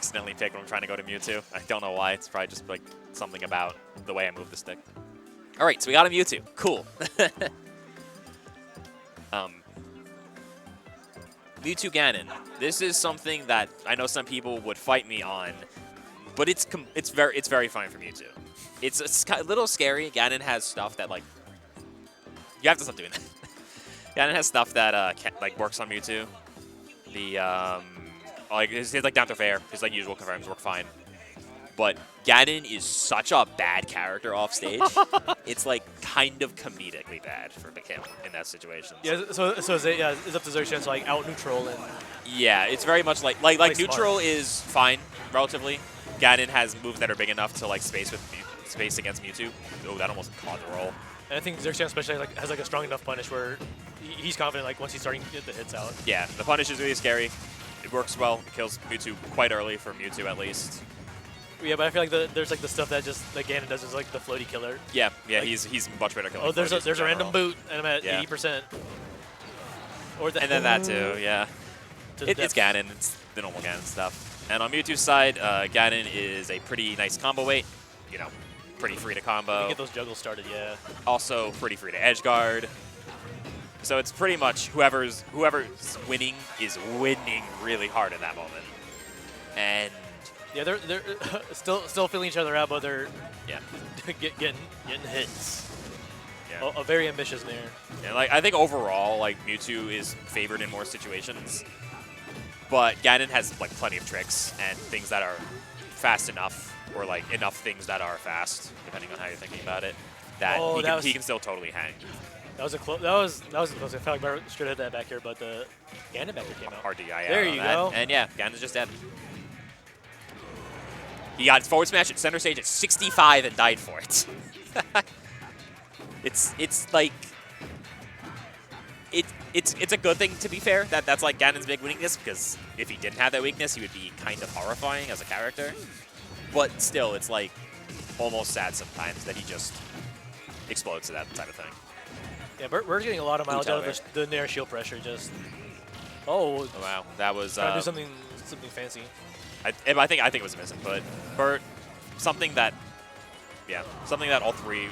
accidentally pick when I'm trying to go to Mewtwo. I don't know why. It's probably just like something about the way I move the stick. All right, so we got a Mewtwo. Cool. Mewtwo Ganon. This is something that I know some people would fight me on, but it's very fine for Mewtwo. It's a little scary. Ganon has stuff that like you have to stop doing that. Ganon has stuff that like works on Mewtwo. The like his like down to fair, his like usual confirms work fine. But Ganon is such a bad character off stage. It's like kind of comedically bad for him in that situation. Yeah, so it's up to Zerxion to like out neutral and. Yeah, it's very much like neutral is fine relatively. Ganon has moves that are big enough to like space against Mewtwo. Oh, that almost caught the roll. And I think Zerxion especially has like a strong enough punish where he's confident like once he's starting to get the hits out. Yeah, the punish is really scary. It works well. It kills Mewtwo quite early for Mewtwo at least. Yeah, but I feel like there's like the stuff that just like Ganon does is like the floaty killer. Yeah, like, he's much better killing. Oh, there's a random boot and I'm at 80%. Or and then that too, yeah. It's Ganon. It's the normal Ganon stuff. And on Mewtwo's side, Ganon is a pretty nice combo weight. You know, pretty free to combo. You get those juggles started, yeah. Also pretty free to edge guard. So it's pretty much whoever's winning is winning really hard in that moment. And yeah, they're still feeling each other out, but they're getting hits. Yeah. A very ambitious Nair. Yeah, like I think overall, like Mewtwo is favored in more situations, but Ganon has like plenty of tricks and things that are fast enough, or like enough things that are fast, depending on how you're thinking about it, that he can still totally hang. That was a close. That was close. I felt like Burt should have hit that back here, but the Ganon back here came out. RDI there you go. And yeah, Ganon's just dead. He got his forward smash at center stage at 65 and died for it. It's like it's a good thing, to be fair, that's like Ganon's big weakness, because if he didn't have that weakness, he would be kind of horrifying as a character. But still, it's like almost sad sometimes that he just explodes to that type of thing. Yeah, Burt's getting a lot of mileage out of the Nair shield pressure. Just oh wow, that was trying to do something fancy. I think it was a miss input. Burt, something that all three.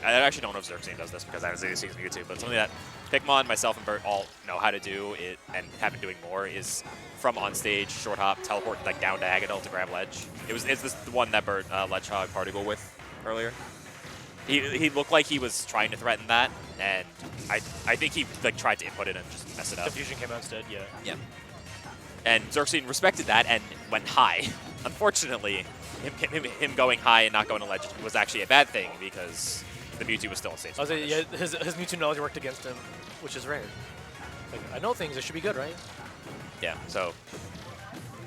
I actually don't know if Zerxion does this because I haven't seen Mewtwo, but something that Pikmon, myself, and Burt all know how to do it and have been doing more is from on stage, short hop, teleport like down diagonal to grab ledge. It's this one that Burt ledge hog particle with earlier. He looked like he was trying to threaten that, and I think he like tried to input it and just mess it up. Confusion came out instead, yeah. Yeah. And Zerxion respected that and went high. Unfortunately, him going high and not going to ledge was actually a bad thing because the Mewtwo was still on stage. I was saying, yeah, his Mewtwo knowledge worked against him, which is rare. Like, I know things, it should be good, right? Yeah, so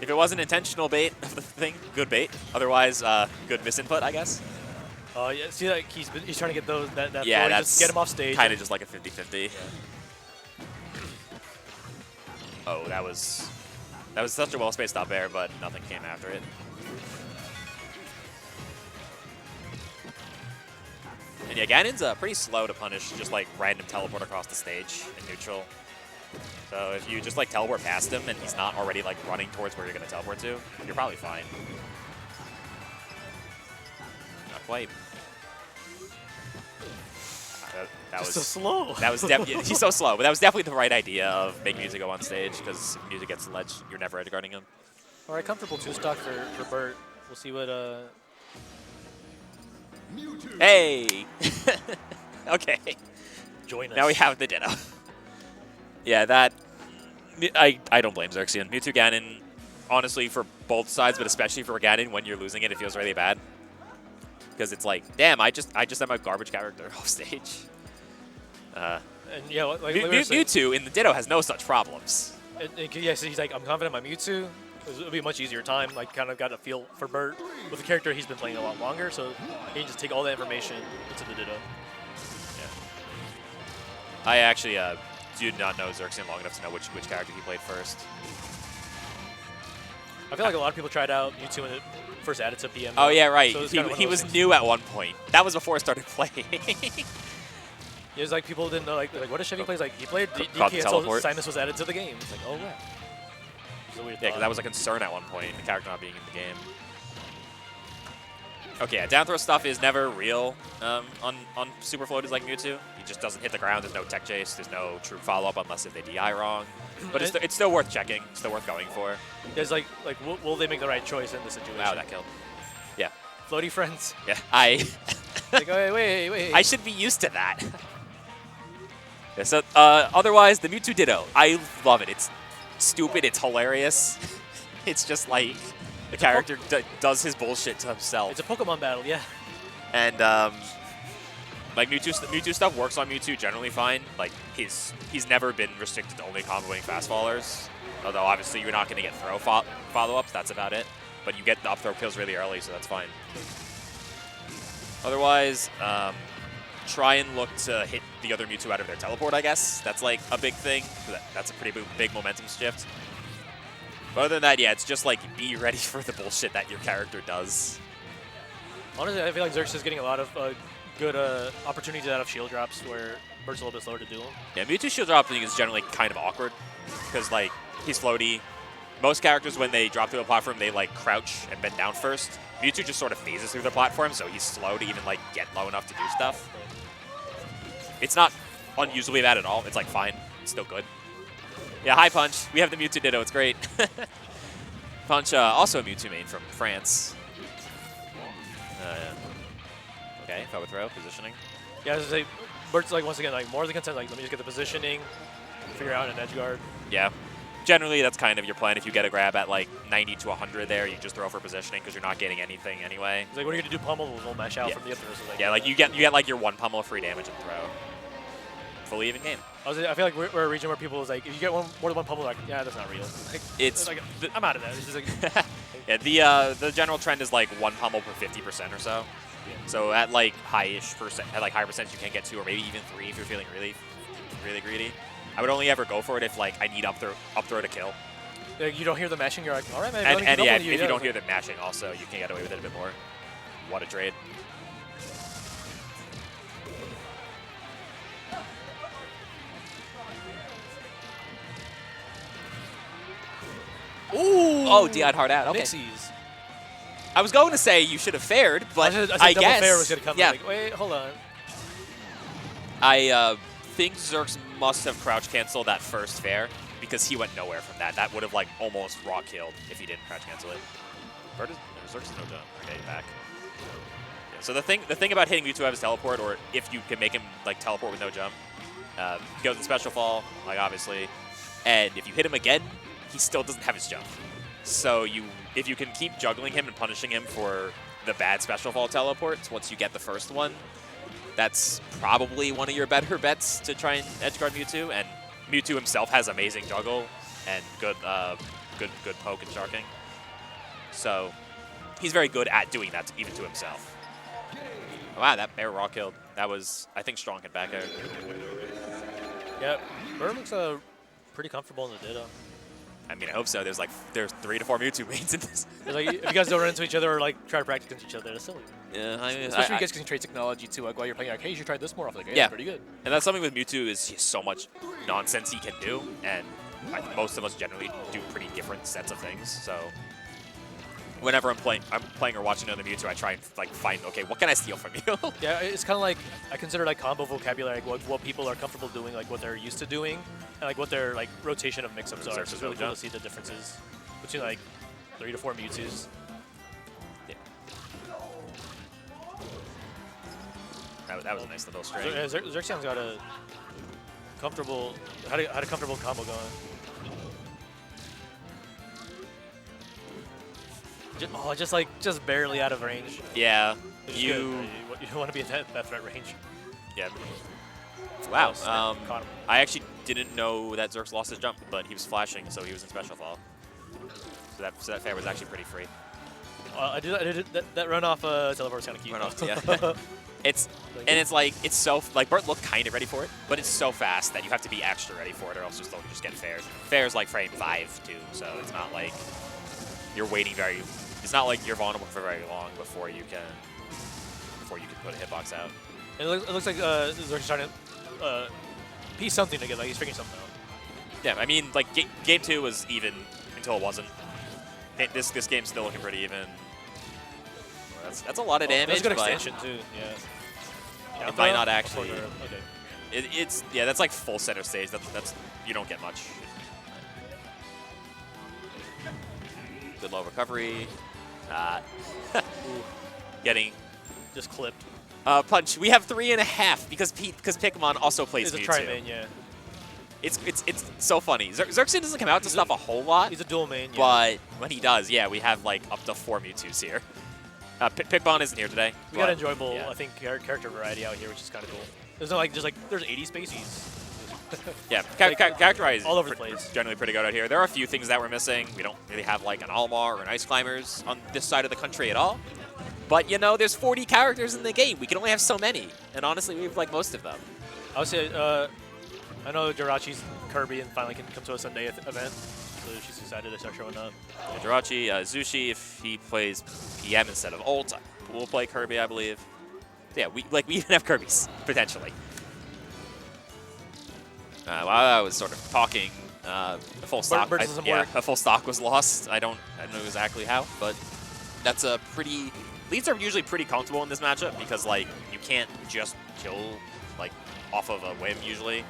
if it wasn't intentional bait of the thing, good bait. Otherwise, good misinput, I guess. Yeah, see, like he's trying to get those that yeah, that's just get him off stage. Kind of just like a 50-50. Yeah. Oh, that was such a well-spaced up air, but nothing came after it. And yeah, Ganon's pretty slow to punish just like random teleport across the stage in neutral. So if you just like teleport past him and he's not already like running towards where you're going to teleport to, you're probably fine. Not quite. That was so slow. That was he's so slow, but that was definitely the right idea of making Mewtwo go on stage, because if Mewtwo gets the ledge, you're never edge guarding him. All right, comfortable 2-stock for Burt. We'll see what Hey! Okay. Join us. Now we have the Ditto. Yeah, that I don't blame Zerxion. Mewtwo Ganon, honestly, for both sides, but especially for Ganon, when you're losing it feels really bad. Because it's like, damn, I just had my garbage character off stage. And yeah, like Mewtwo in the Ditto has no such problems. Yeah, so he's like, I'm confident in my Mewtwo. It'll be a much easier time. Like, kind of got a feel for Burt with a character he's been playing a lot longer, so he can just take all that information into the Ditto. Yeah. I actually do not know Zerxion long enough to know which character he played first. I feel like a lot of people tried out Mewtwo when it first added to PM. Oh yeah, right. So he was new at one point. That was before I started playing. It was like people didn't know, like what does Chevy play? Like he played DK until Sinus was added to the game. It's like, oh yeah. It's a weird Yeah, because thought. that was a concern at one point, the character not being in the game. Okay, yeah, down throw stuff is never real on super floaters like Mewtwo. He just doesn't hit the ground. There's no tech chase. There's no true follow-up unless if they DI wrong. But it's still worth checking. It's still worth going for. There's like will they make the right choice in this situation? Wow, that killed. Yeah. Floaty friends. Yeah, Like, wait. I should be used to that. Yeah, so otherwise, the Mewtwo Ditto, I love it. It's stupid. It's hilarious. It's just like the character does his bullshit to himself. It's a Pokemon battle, yeah. And like Mewtwo stuff works on Mewtwo generally fine. Like he's never been restricted to only comboing fast fallers. Although obviously you're not going to get throw follow-ups. That's about it. But you get the up throw kills really early, so that's fine. Otherwise, try and look to hit the other Mewtwo out of their teleport, I guess. That's like a big thing. That's a pretty big momentum shift. But other than that, yeah, it's just like be ready for the bullshit that your character does. Honestly, I feel like Zerxion is getting a lot of good opportunities out of shield drops where Burt's a little bit slower to do them. Yeah, Mewtwo shield dropping is generally kind of awkward because like he's floaty. Most characters, when they drop through the platform, they like crouch and bend down first. Mewtwo just sort of phases through the platform, so he's slow to even like get low enough to do stuff. It's not unusually bad at all. It's like fine. It's still good. Yeah, high punch. We have the Mewtwo Ditto. It's great. Punch, also a Mewtwo main from France. Okay, forward throw, positioning. Yeah, I was gonna say, Burt's like once again like more than content. Like let me just get the positioning, figure out an edge guard. Yeah. Generally, that's kind of your plan. If you get a grab at like 90 to 100 there, you just throw for positioning because you're not getting anything anyway. It's like, what are you going to do? Pummel will mash out Yeah. from the up throw. So like, Yeah, like you get like your one pummel free damage and throw. Fully even game. I feel like we're a region where people is like, if you get more than one pummel, like, yeah, that's not real. Like, It's like, I'm out of that. It's just like, yeah, the general trend is like one pummel per 50% or so. Yeah. So at like high-ish percent, at like higher percentage, you can get 2 or maybe even 3 if you're feeling really greedy. I would only ever go for it if like I need up throw to kill. like, you don't hear the mashing, you're like, all right, man. And yeah, if you don't hear the mashing, also you can get away with it a bit more. What a trade. Ooh! Oh, DI'd hard out. Okay. Nixies. I was going to say you should have fared, but I said I double guess fair was going to come. yeah. Like, wait, hold on. I think Zerx must have crouch canceled that first fair because he went nowhere from that. That would have like almost raw killed if he didn't crouch cancel it. Burt is Zerx is no jump. Okay, back. Yeah, so the thing about hitting Mewtwo out of his teleport, or if you can make him like teleport with no jump, he goes in special fall, like obviously, and if you hit him again, he still doesn't have his jump. So if you can keep juggling him and punishing him for the bad special fall teleports once you get the first one, that's probably one of your better bets to try and edgeguard Mewtwo. And Mewtwo himself has amazing juggle and good poke and sharking. So he's very good at doing that even to himself. Wow, that air raw killed. That was, I think, strong in back air. Yeah, Burt looks pretty comfortable in the Ditto. I mean, I hope so. There's 3 to 4 Mewtwo mains in this. It's like, if you guys don't run into each other or like try to practice against each other, that's silly. Yeah, I mean, Especially you guys can trade technology too. Like while you're playing, like, hey, you should try this more often. Like, yeah, pretty good. And that's something with Mewtwo is just so much nonsense he can do, and I think most of us generally do pretty different sets of things. So whenever I'm playing or watching another Mewtwo, I try and like find, okay, what can I steal from you? Yeah, it's kind of like I consider like combo vocabulary, like what people are comfortable doing, like what they're used to doing, and like what their like rotation of mix-ups are. So it's really cool to see the differences between like 3 to 4 Mewtwo's. Yeah. That was a nice little string. Zerxion's got a comfortable, had a comfortable combo going. Just barely out of range. Yeah, You don't want to be in that threat range. Yeah. Wow. Caught him. I actually didn't know that Zerx lost his jump, but he was flashing, so he was in special fall. So that fair was actually pretty free. I did that run off teleport was kind of cute. Run off, yeah. It's so like Burt looked kind of ready for it, but it's so fast that you have to be extra ready for it, or else you'll just get fair. Fair's like frame 5 too, so it's not like you're waiting very. It's not like you're vulnerable for very long before you can put a hitbox out. It looks like Zerxion's trying to piece something together. Like he's figuring something out. Yeah, I mean, like game 2 was even until it wasn't. This game's still looking pretty even. That's a lot of damage. That's a good but extension too. Yeah. It might not actually. Okay. It's that's like full center stage. That's you don't get much. Good low recovery. Getting just clipped. Punch. We have 3.5 because Pikmin also plays He's a Mewtwo. tri-main, yeah. It's so funny. Zerxion doesn't come out to stuff a whole lot. He's a dual main, yeah. But when he does, yeah, we have like up to 4 Mewtwo's here. Pikmin isn't here today. We got enjoyable, I think, character variety out here, which is kind of cool. There's no there's 80 species. Yeah, characterized all over the place. Generally pretty good out here. There are a few things that we're missing. We don't really have like an Almar or an Ice Climbers on this side of the country at all. But you know, there's 40 characters in the game. We can only have so many, and honestly, we have like most of them. I would say, I know Jirachi's Kirby and finally can come to a Sunday event, so she's excited to start showing up. Yeah, Jirachi, Zushi, if he plays PM instead of ult, we'll play Kirby, I believe. Yeah, we even have Kirby's potentially. While I was sort of talking, a full stock. A full stock was lost. I don't know exactly how, but that's a pretty. Leads are usually pretty comfortable in this matchup because like you can't just kill like off of a whim usually.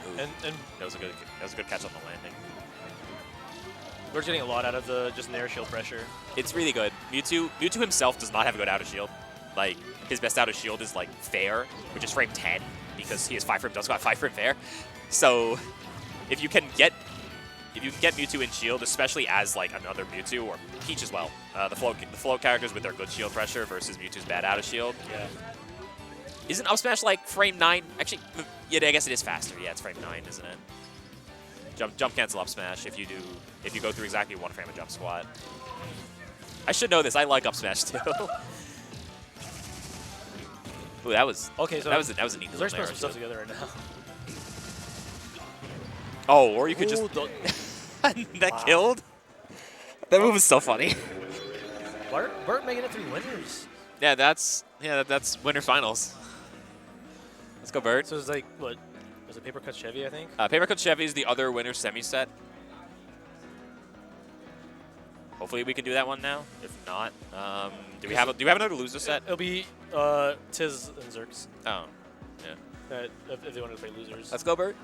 Ooh, and that was a good catch on the landing. We're getting a lot out of the just Nair shield pressure. It's really good. Mewtwo himself does not have a good out of shield. Like his best out of shield is like fair, which is frame 10 because he has 5 frame, does got 5 frame fair. So if you can get Mewtwo in shield, especially as like another Mewtwo or Peach as well, the float characters with their good shield pressure versus Mewtwo's bad out of shield. Yeah. Isn't up smash like frame 9? Actually, yeah, I guess it is faster. Yeah, it's frame 9, isn't it? Jump cancel up smash if you go through exactly 1 frame of jump squat. I should know this. I like up smash too. Ooh, that was okay. So that was a neat. They're putting some stuff together right now. Oh, or you could just that killed. That move was so funny. Burt making it through winners. Yeah, that's winner finals. Let's go, Burt. So it's like what? Was it Paper Cut Chevy? I think. Paper Cut Chevy is the other winner semi set. Hopefully we can do that one now. If not, do we have another loser set? It'll be Tiz and Zerx. Oh, yeah. If they want to play losers. Let's go, Burt.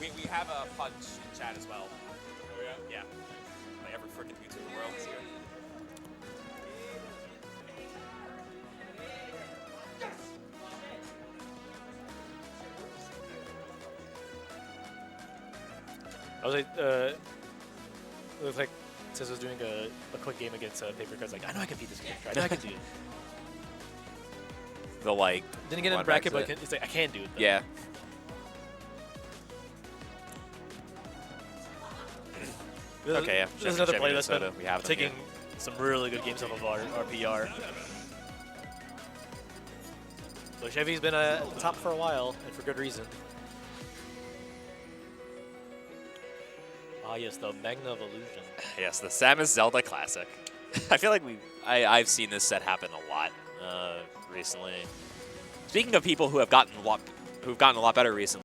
We have a punch in chat as well. Oh yeah. Yeah. My every freaking Mewtwo in the world is here. I was like, it looked like Tiz was doing a quick game against Paper Cut's like, I know I can beat this game. I know I can do it. The like. Didn't get in the bracket, but it's like I can do it. Though. Yeah. Okay, yeah. There's another player that's been taking some really good games off of our PR. So Chevy's been at the top for a while, and for good reason. Ah, yes, the Magna of Illusion. Yes, the Samus Zelda Classic. I feel like I've seen this set happen a lot recently. Speaking of people who have gotten a lot better recently.